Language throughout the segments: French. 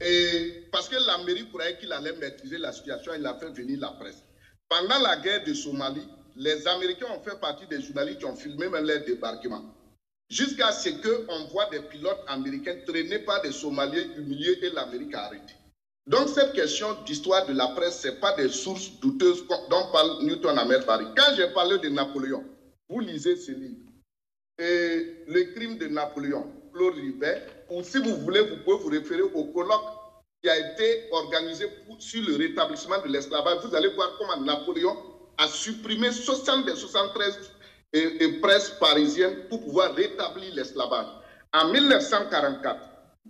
Et parce que l'Amérique croyait qu'il allait maîtriser la situation, il a fait venir la presse. Pendant la guerre de Somalie, les Américains ont fait partie des journalistes qui ont filmé même leur débarquement. Jusqu'à ce qu'on voit des pilotes américains traînés par des Somaliens humiliés et l'Amérique a arrêté. Donc cette question d'histoire de la presse, ce n'est pas des sources douteuses dont parle Newton Ahmed Barry. Quand j'ai parlé de Napoléon, vous lisez ce livre. Et le crime de Napoléon, Claude Ribet, ou si vous voulez, vous pouvez vous référer au colloque qui a été organisé sur le rétablissement de l'esclavage. Vous allez voir comment Napoléon a supprimé 60 des 73 presses parisiennes pour pouvoir rétablir l'esclavage. En 1944,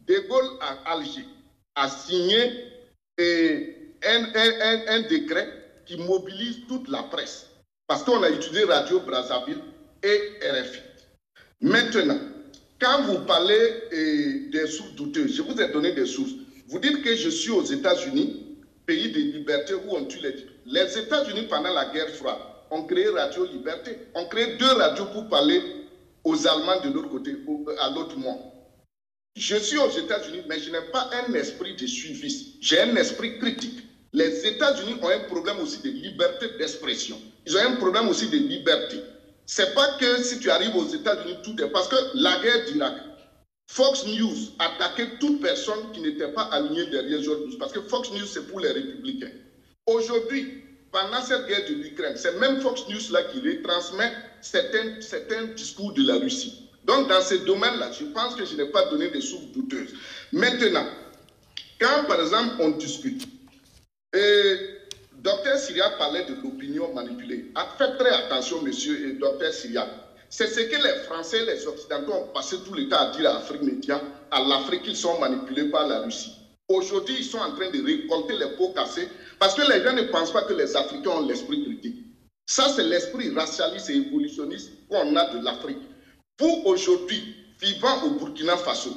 De Gaulle à Alger a signé un décret qui mobilise toute la presse. Parce qu'on a utilisé Radio Brazzaville et RFI. Maintenant, quand vous parlez des sources douteuses, je vous ai donné des sources. Vous dites que je suis aux États-Unis, pays de liberté où on tue les... Les États-Unis, pendant la guerre froide, ont créé Radio Liberté. On créé 2 radios pour parler aux Allemands de l'autre côté, à l'autre monde. Je suis aux États-Unis, mais je n'ai pas un esprit de suiviste. J'ai un esprit critique. Les États-Unis ont un problème aussi de liberté d'expression. Ils ont un problème aussi de liberté. C'est pas que si tu arrives aux États-Unis, tout est... Parce que la guerre d'Irak, Fox News attaquait toute personne qui n'était pas alignée derrière George Bush. Parce que Fox News, c'est pour les républicains. Aujourd'hui, pendant cette guerre de l'Ukraine, c'est même Fox News-là qui retransmet certains discours de la Russie. Donc, dans ce domaine-là, je pense que je n'ai pas donné des sources douteuses. Maintenant, quand, par exemple, on discute, Dr Syria parlait de l'opinion manipulée. Faites très attention, monsieur et Dr Syria. C'est ce que les Français et les Occidentaux ont passé tout le temps à dire à l'Afrique média, à l'Afrique, qu'ils sont manipulés par la Russie. Aujourd'hui, ils sont en train de récolter les pots cassés parce que les gens ne pensent pas que les Africains ont l'esprit critique. Ça, c'est l'esprit racialiste et évolutionniste qu'on a de l'Afrique. Vous, aujourd'hui, vivant au Burkina Faso,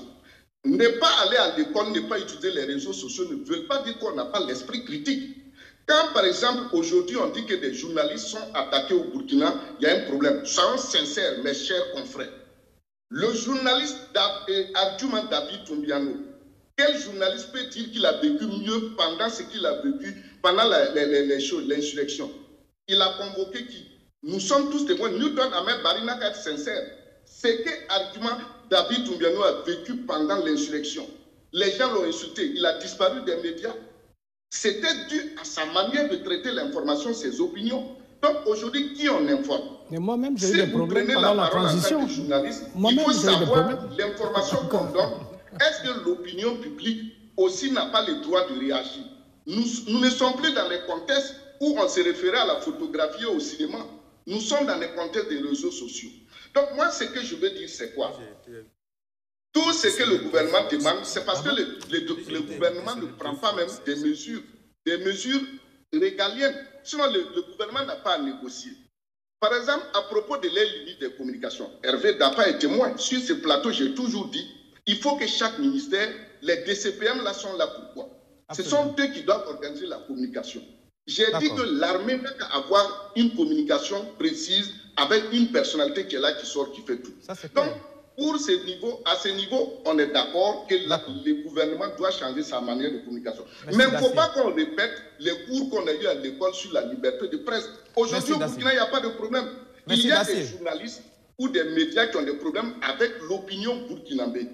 ne pas aller à l'école, ne pas utiliser les réseaux sociaux ne veut pas dire qu'on n'a pas l'esprit critique. Quand, par exemple, aujourd'hui, on dit que des journalistes sont attaqués au Burkina, il y a un problème. Soyons sincères, mes chers confrères. Le journaliste Adjouman David Toumbiano, quel journaliste peut dire qu'il a vécu mieux pendant ce qu'il a vécu, pendant l'insurrection? Il a convoqué qui? Nous sommes tous témoins. Newton Ahmed Barry n'a qu'à être sincère. C'est que Adjouman David Toumbiano a vécu pendant l'insurrection. Les gens l'ont insulté. Il a disparu des médias. C'était dû à sa manière de traiter l'information, ses opinions. Donc aujourd'hui, qui on informe? Mais moi-même, j'ai eu des problèmes pendant la transition. Il faut savoir l'information qu'on donne. Est-ce que l'opinion publique aussi n'a pas le droit de réagir? Nous ne sommes plus dans les contextes où on se référait à la photographie ou au cinéma. Nous sommes dans les contextes des réseaux sociaux. Donc moi, ce que je veux dire, c'est quoi? Tout ce que le gouvernement demande, c'est parce que le gouvernement ne prend pas même des mesures régaliennes. Sinon, le gouvernement n'a pas à négocier. Par exemple, à propos de les limites des communications, Hervé Dapa est témoin. Sur ce plateau, j'ai toujours dit, il faut que chaque ministère, les DCPM là sont là pourquoi? Ce sont eux qui doivent organiser la communication. J'ai dit que l'armée n'a qu'à avoir une communication précise avec une personnalité qui est là, qui sort, qui fait tout. Donc, à ce niveau, on est d'accord que le gouvernement doit changer sa manière de communication. Mais il ne faut pas qu'on répète les cours qu'on a eu à l'école sur la liberté de presse. Aujourd'hui, au Burkina, il n'y a pas de problème. Il y a des journalistes ou des médias qui ont des problèmes avec l'opinion burkinabé.